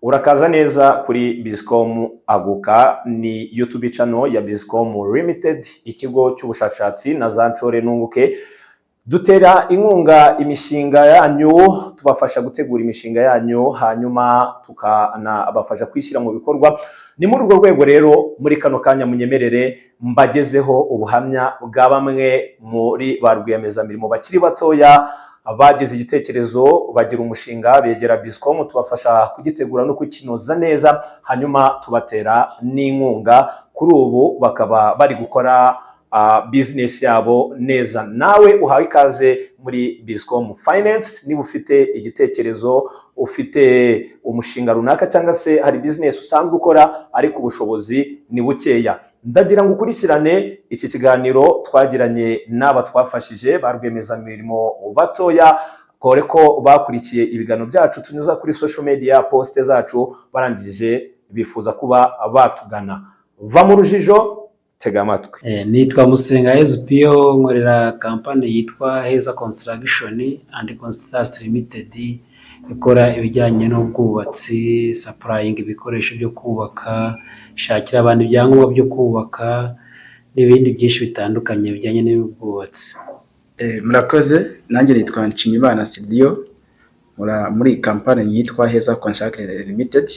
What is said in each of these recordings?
Urakaza neza kuri Bizcom Aguka, ni YouTube channel ya Bizcom Limited, ikigo cy'ubushakashatsi na Zanchore Nunguke. Dutera inkunga imishinga yanyu, tubafasha gutegura imishinga yanyu, hanyuma tukanabafasha kwishyira mu bikorwa. Ni muri urwo rwego rero muri kano kanya munyemerere mbagezeho ubuhamya bwa bamwe muri ba rwiyemezamirimo bakiri batoya bagize igitekerezo, bagira umushinga, begera Bizcom, tubafasha kugitegura no kukinoza neza, hanyuma tubatera n'inkunga. Kuri ubu bakaba bari gukora business yabo neza. Nawe uhawe ikaze muri Bizcom Finance. Niba ufite igitekerezo, ufite umushinga runaka cyangwa se hari business usanzwe ukora ariko ubushobozi ni bukeya, ndagira ngo ukurikirane iki kiganiro twagiranye n'aba twafashije ba rwiyemezamirimo batoya, kore ko bakurikiye ibiganiro byacu tunyuza kuri social media, poste zacu, barangije bifuza kuba batugana. Va mu rujijo, tega amatwi. Nitwa Musengayezu Pio, nkorera kampani yitwa Heza Construction and Construction Limited, ikora ibijyanye n'ubwubatsi, supplying ibikoresho byo kubaka, shakira abantu ibyangombwa byo kubaka n'ibindi byinshi bitandukanye bijyanye n'ubwubatsi. Murakoze. Nanjye nitwa Nshimiyimana Sidio, muri kampani yitwa Heza Construction Limited.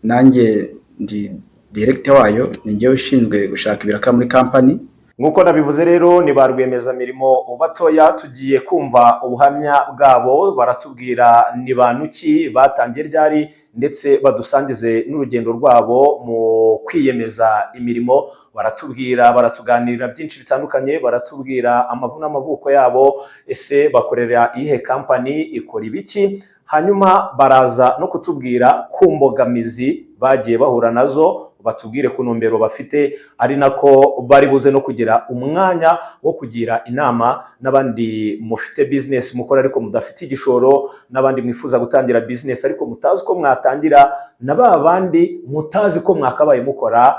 Nanjye ndi director wayo, ninjye ushinzwe gushaka ibiraka muri kampani. Nkuko nabivuze rero, ni ba rwiyemezamirimo batoya, tugiye kumva ubuhamya bwabo, baratubwira ni bantu ki, batangiye ryari, ndetse badusangize n'urugendo rwabo mu kwiyemeza imirimo. Baratubwira, baratuganirira byinshi bitandukanye, baratubwira amavu n'amavuko yabo, ese bakorera iyihe kampani, ikora ibiki, hanyuma baraza no kutubwira ku mbogamizi bagiye bahura nazo, batubwire ku ntumbero bafite, ari nako bari buze no kugira umwanya wo kugira inama n'abandi mufite business mukora ariko mudafite igishoro, n'abandi mwifuza gutangira business ariko mutazi ko mwatangira, na babandi mutazi ko mwakabaye mukora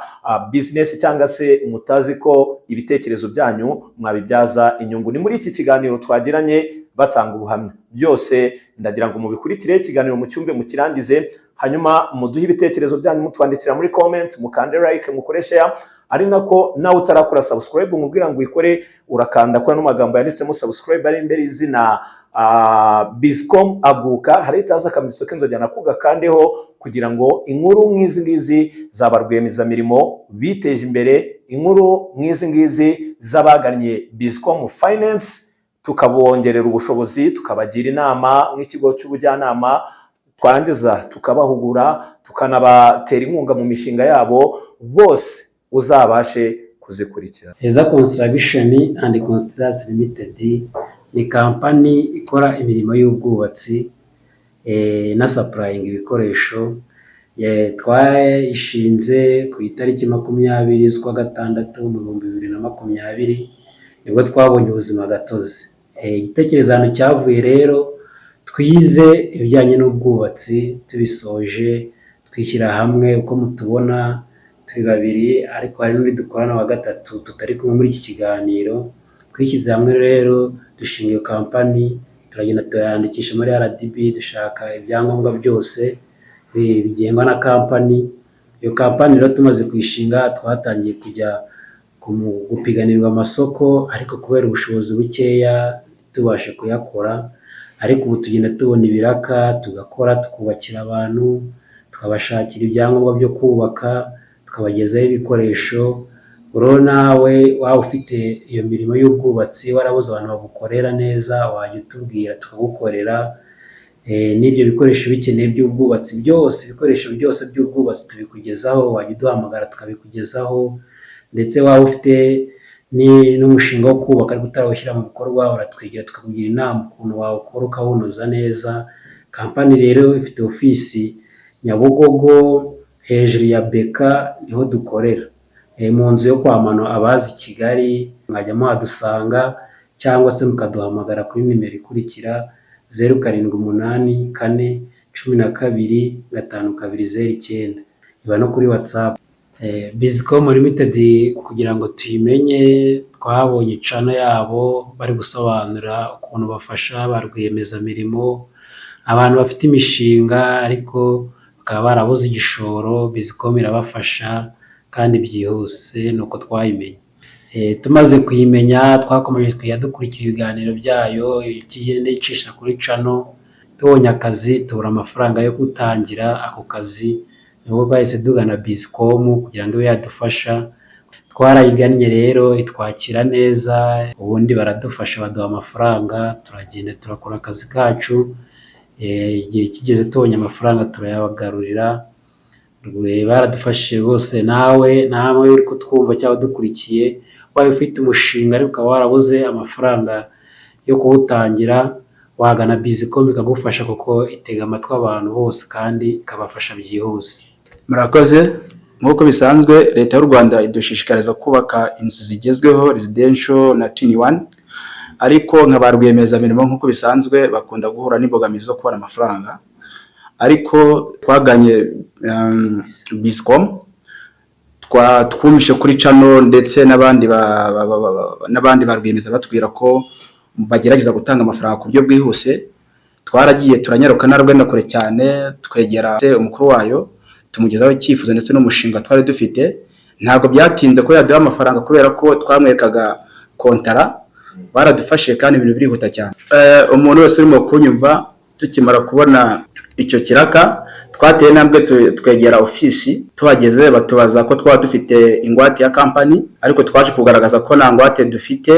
business cyangwa se mutazi ko ibitekerezo byanyu mwabibyaza inyungu. Ni muri iki kiganiro twagiranye batanga ubuhamya. Byose ndagira ngo mubikurikire ikiganiro mu cyumbe mukirangize, hanyuma muduhe ibitekerezo byanyu mutwandikira muri comment, mukande like, mukore share, ari nako nawe utarakora subscribe umubwira ngo ikore, urakanda kwa no magambo yanditsemo subscribe ari imbere izina Bizcom Aguka, hari itaza kamiso kenzo nakuga kandeho, kugira ngo inkuru nk'izi ngizi zaba rwiyemezamirimo biteje imbere, inkuru nk'izi ngizi zabaganye Bizcom Finance, tukabongerera ubushobozi, tukabagira inama nk'ikigo cy'ubujyanama, twangiza tukabahugura, tukanabatera inkunga mu mishinga yabo, bose uzabashe kuzikurikira. Heza Construction and Construction Limited ni kampani ikora imirimo y'ubwubatsi na supplying ibikoresho. Twayishinze ku itariki 20 z'ukwa gatandatu mu 2020, nibwo twabonye ubuzima gatozi. Igitekerezo cyavuye rero, twize ibijyanye n'ubwubatsi, tubisoje twishyira hamwe uko mutubona turi babiri, ariko hari n'uri dukorana wa gatatu tutari kumwe muri iki kiganiro. Twishyize hamwe rero dushinga iyo kampani, turagenda turandikisha muri RDB, dushaka ibyangombwa byose bigengwa na kampani. Iyo kampani rero tumaze kwishinga, twatangiye kujya gupiganirwa amasoko, ariko kubera ubushobozi bukeya tubashe kuyakora. Ariko ubu tugenda tubona ibiraka, tugakora, tukubakira abantu, tukabashakira ibyangombwa byo kubaka, tukabagezaho ibikoresho. Uro nawe waba ufite iyo mirimo y'ubwubatsi, warabuze abantu bagukorera neza, wajya utubwira tukagukorera. N'ibyo bikoresho bikeneye by'ubwubatsi byose, ibikoresho byose by'ubwubatsi tubikugezaho, wajya uduhamagara tukabikugezaho. Ndetse waba ufite n'umushinga wo kubaka ariko utarawushyira mu bikorwa, uratwegera tukakugira inama ukuntu wawukora ukawunoza neza. Kampani rero ifite ofisi Nyabugogo hejuru ya Beka, niho dukorera, mu nzu yo kwa Mano. Abazi Kigali mwajya muhadusanga, cyangwa se mukaduhamagara kuri nimero ikurikira 0784125209, iba no kuri WhatsApp. Bizcom Limited kugira ngo tuyimenye, twabonye channel yabo bari gusobanura ukuntu bafasha ba rwiyemezamirimo abantu bafite imishinga ariko bakaba barabuze igishoro, Bizicom irabafasha kandi byihuse. Nuko twayimenye. Tumaze kuyimenya twakomeje kujya dukurikira ibiganiro byayo, ikigenda icisha kuri channel. Tubonye akazi tubura amafaranga yo gutangira ako kazi, nubwo twahise tugana Bizicom kugira ngo ibe yadufasha. Twarayigannye rero itwakira neza, ubundi baradufasha baduha amafaranga, turagenda turakora akazi kacu. Igihe kigeze tubonye amafaranga turayabagarurira. Baradufashije rwose. Nawe uri kutwumva cyangwa dukurikiye, wabaye ufite umushinga ariko ukaba warabuze amafaranga yo kuwutangira, wagana Bizicom ikagufasha, kuko itega amatwi abantu bose kandi ikabafasha byihuse. Murakoze. Nk'uko bisanzwe leta y'u Rwanda idushishikariza kubaka inzu zigezweho residential na 21, ariko nka ba rwiyemezamirimo nk'uko bisanzwe bakunda guhura n'imbogamizi zo kubona amafaranga. Ariko twaganye Bizicom, twumvishe kuri channel ndetse n'abandi ba rwiyemeza batubwira ko bagerageza gutanga amafaranga ku buryo bwihuse. Twaragiye turanyaruka narugenda kure cyane, twegera umukuru wayo tumugezaho icyifuzo ndetse n'umushinga twari dufite. Ntabwo byatinze ko yaduha amafaranga kubera ko twamwerekaga kontara. Baradufashije kandi ibintu birihuta cyane. Umuntu wese urimo kunyumva, tukimara kubona icyo kiraka twateye nambwe twegera ofisi. Tuhageze batubaza ko twaba dufite ingwate ya company, ariko twaje kugaragaza ko nta ngwate dufite.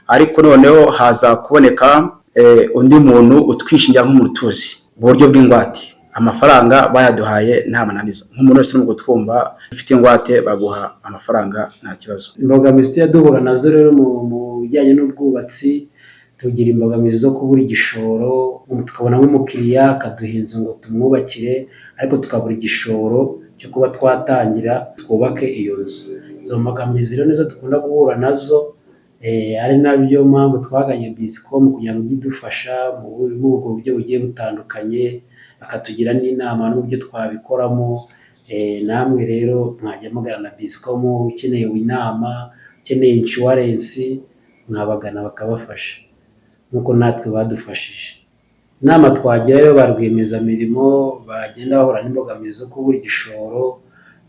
Ariko noneho haza kuboneka undi muntu utwishingira nk'umutuzi uburyo bw'ingwate. Amafaranga bayaduhaye nta mananiza. Nk'umuntu wese urimo gutwumva ufite ingwate baguha amafaranga nta kibazo. Imbogamizi yaduhura nazo rero mu bijyanye n'ubwubatsi, tugira imbogamizi zo kubura igishoro. Tukabona nk'umukiriya akaduha inzu ngo tumwubakire, ariko tukabura igishoro cyo kuba twatangira twubake iyo nzu. Izo mbogamizi rero nizo dukunda guhura nazo, ari nabyo mpamvu twaganye Bizicom kugira ngo idufasha mu ubwo buryo bugiye butandukanye, bakatugira n'inama n'uburyo twabikoramo. Namwe rero mwajya mugana na Bizicom ukeneye inama, ukeneye insurance, mwabagana bakabafasha nk'uko natwe badufashije. Inama twagira rero ba rwiyemezamirimo bagenda bahura n'imbogamizi zo kubura igishoro,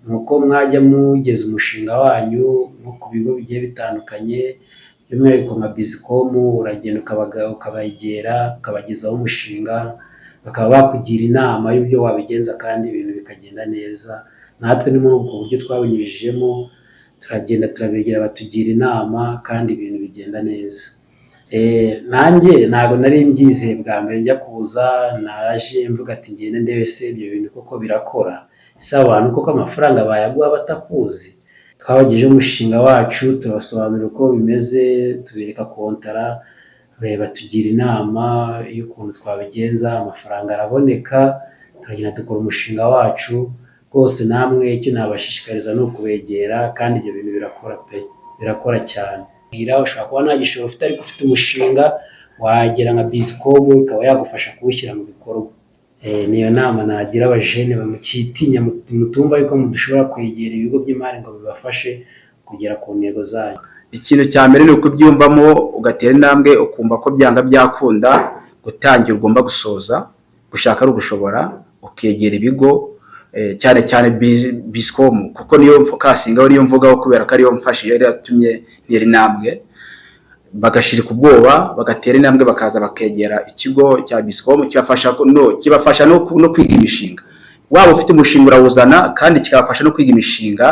nuko mwajya mugeza umushinga wanyu nko ku bigo bigiye bitandukanye, by'umwihariko nka Bizicom, uragenda ukabegera ukabagezaho umushinga, bakaba bakugira inama y'uburyo wabigenza kandi ibintu bikagenda neza. Natwe ni muri ubwo buryo twabinyujijemo, turagenda turabegera batugira inama kandi ibintu bigenda neza. Nanjye ntabwo nari mbyizeye bwa mbere njya kuza, naje mvuga ati ngende ndebe se ibyo bintu koko birakora, ese abantu koko amafaranga bayaguha batakuzi. Twabagejeho umushinga wacu, tubasobanurira uko bimeze, tubereka kontara, batugira inama y'ukuntu twabigenza. Amafaranga araboneka, turagenda dukora umushinga wacu rwose. Namwe icyo nabashishikariza ni ukubegera, kandi ibyo bintu birakora pe, birakora cyane. Ushobora kuba nta gishoro ufite ariko ufite umushinga, wagera nka Bizicom ikaba yagufasha kuwushyira mu bikorwa. Niyo nama nagira abajene bamukitinya, mutumva yuko mudushobora kwegera ibigo by'imari ngo bibafashe kugera ku ntego zayo. Ikintu cya mbere ni ukubyumvamo, ugatera intambwe, ukumva ko byanga byakunda gutangira ugomba gusoza, gushaka ari ugushobora, ukegera ibigo cyane cyane Bizicom, kuko niyo focusingaho, niyo mvugaho kubera ko ariyo mfashije, yari yatumye ntera intambwe. Bagashirika ubwoba, bagatera intambwe, bakaza bakegera ikigo cya Bizicom, kibafasha no kwiga imishinga. Waba ufite umushinga urawuzana, kandi kikabafasha no kwiga imishinga,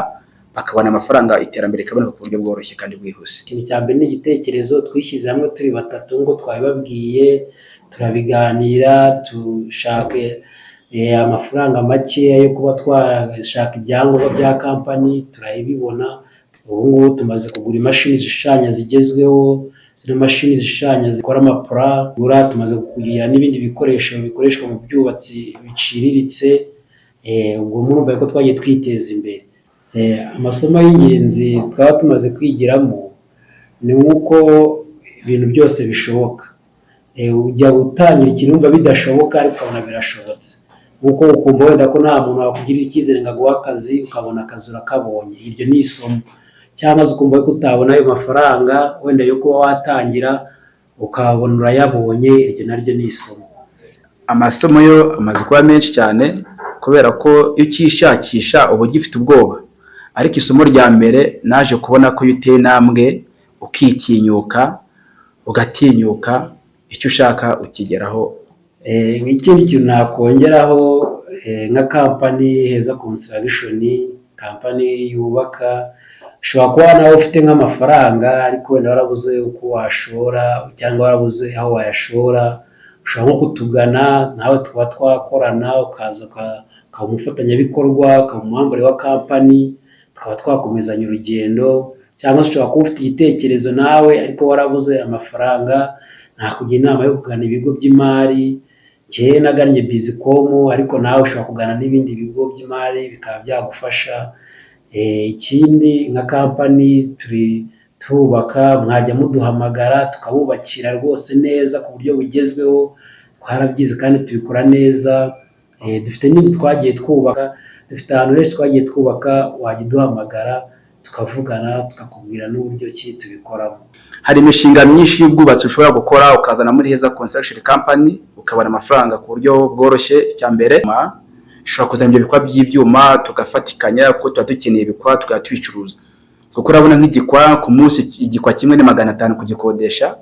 bakabona amafaranga, iterambere rikaboneka ku buryo bworoshye kandi bwihuse. Ikintu cya mbere ni igitekerezo. Twishyize hamwe turi batatu ngo twabibabwiye, turabiganira, dushake amafaranga makeya yo kuba twashaka ibyangombwa bya kampani, turayibibona. Ubu ngubu tumaze kugura imashini zishushanya zigezweho, zino mashini zishushanya zikora amapura. Tumaze kugira n'ibindi bikoresho bikoreshwa mu byubatsi biciriritse. Ubwo murumva ko twagiye twiteza imbere. Amasomo y'ingenzi twaba tumaze kwigiramo ni uko ibintu byose bishoboka. Ujya gutangira ikintu wumva bidashoboka, ariko ukabona birashobotse. Nkuko ukumva wenda ko nta muntu wakugirira icyizere ngo aguhe akazi, ukabona akazi urakabonye. Iryo ni isomo. Cyangwa se ukumva ko utabona ayo mafaranga wenda yo kuba watangira, ukabona urayabonye. Iryo naryo ni isomo. amasomo yo amaze kuba menshi cyane kubera ko iyo ukishakisha uba ugifite ubwoba, ariko isomo rya mbere naje kubona ko iyo uteye intambwe ukitinyuka ugatinyuka icyo ushaka ukigeraho. Nk'ikindi kintu nakongeraho, nka kampani Heza Construction, kampani yubaka, ushobora kuba nawe ufite nk'amafaranga ariko wenda warabuze uko washora cyangwa warabuze aho wayashora, ushobora nko kutugana nawe tukaba twakorana, ukaza ukaba umufatanyabikorwa, ukaba umwambari wa kampani, tukaba twakomezanya urugendo. Cyangwa se ushobora kuba ufite igitekerezo nawe ariko warabuze amafaranga, nakugira inama yo kugana ibigo by'imari. Njyewe nagannye Bizicom, ariko nawe ushobora kugana n'ibindi bigo by'imari bikaba byagufasha. Ikindi nka kampani turubaka, mwajya muduhamagara tukabubakira rwose neza ku buryo bugezweho, twarabyize kandi tubikora neza. Dufite n'inzu twagiye twubaka, dufite ahantu henshi twagiye twubaka, wajya uduhamagara tukavugana tukakubwira n'uburyo ki tubikoramo. Hari imishinga myinshi y'ubwubatsi ushobora gukora ukazana muri Heza Construction Company ukabona amafaranga ku buryo bworoshye. Icya mbere ushobora kuzana ibyo bikwa by'ibyuma tugafatikanya kuko tuba dukeneye ibikwa tukaba tubicuruza, kuko urabona nk'igikwa ku munsi igikwa kimwe ni 500 kugikodesha.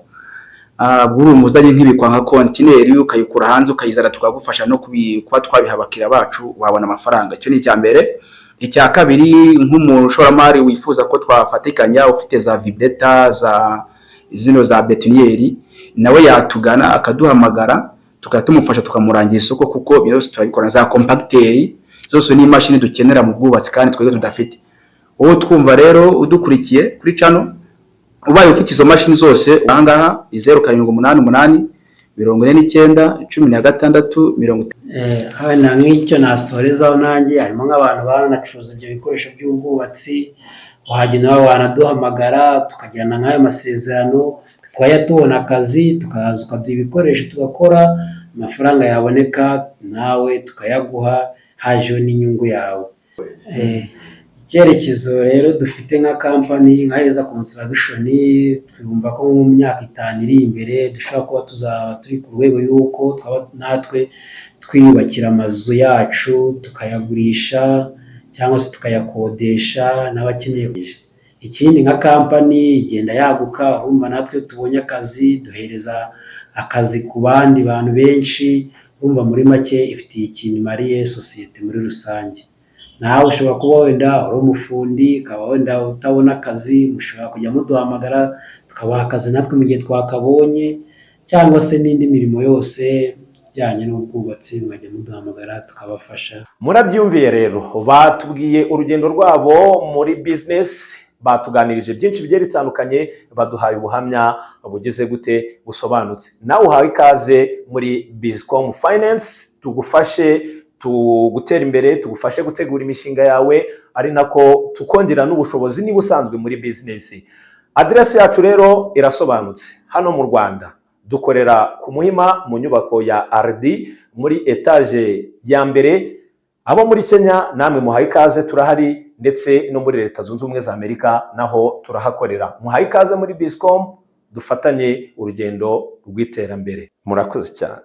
Buri umuzanye nk'ibikwa nka kontineri ukayikura hanze ukayizana tukagufasha no kuba twabiha abakiriya bacu, wabona amafaranga. Icyo ni icya mbere. Icya kabiri, nk'umuntu ushoramari wifuza ko twafatikanya ufite za vibreta za betunieri, nawe yatugana akaduhamagara tukatumufasha tukamurangira isoko, kuko byose turabikora. Za compacteri zose ni imashini dukenera mu bwubatsi kandi twebwe tudafite. Wowe twumva rero udukurikiye kuri channel, ubaye ufite izo mashini zose ahangaha 0788 49 16 hana nk'icyo nasorezaho nanjye, harimo nk'abantu baranacuruza ibyo bikoresho by'ubwubatsi, wahajya nawe wanaduhamagara tukagirana nk'ayo masezerano, twajya tubona akazi tukaza ukaduha ibikoresho tugakora, amafaranga yaboneka nawe tukayaguha hajeho n'inyungu yawe. Icyerekezo rero dufite nka kampani nka Heza Construction, twumva ko mu myaka 5 iri imbere dushobora kuba tuzaba turi ku rwego y'uko twaba natwe twiyubakira amazu yacu tukayagurisha cyangwa se tukayakodesha n'abakeneye. Ikindi nka kampani igenda yaguka, urumva natwe tubonye akazi duhereza akazi ku bandi bantu benshi, urumva muri make ifitiye ikintu imariye sosiyete muri rusange. Nawe ushobora kuba wenda uri umufundi ukaba wenda utabona akazi, mushobora kujya muduhamagara tukabaha akazi natwe mu gihe twakabonye, cyangwa se n'indi mirimo yose ijyanye n'ubwubatsi mwajya muduhamagara tukabafasha. Murabyumviye rero, batubwiye urugendo rwabo muri business, batuganirije byinshi bigiye bitandukanye, baduhaye ubuhamya bugeze gute busobanutse. Nawe uhawe ikaze muri Bizicom Finance, tugufashe gutera imbere, tugufashe gutegura imishinga yawe, ari nako tukongera n'ubushobozi niba usanzwe muri business. Address yacu rero irasobanutse. Hano mu Rwanda dukorera ku Muhima mu nyubako ya RD muri etage ya mbere. Abo muri Kenya namwe muhaye ikaze, turahari, ndetse no muri Leta Zunze Ubumwe za Amerika naho turahakorera. Muhaye ikaze muri Bizicom, dufatanye urugendo rw'iterambere. Murakoze cyane.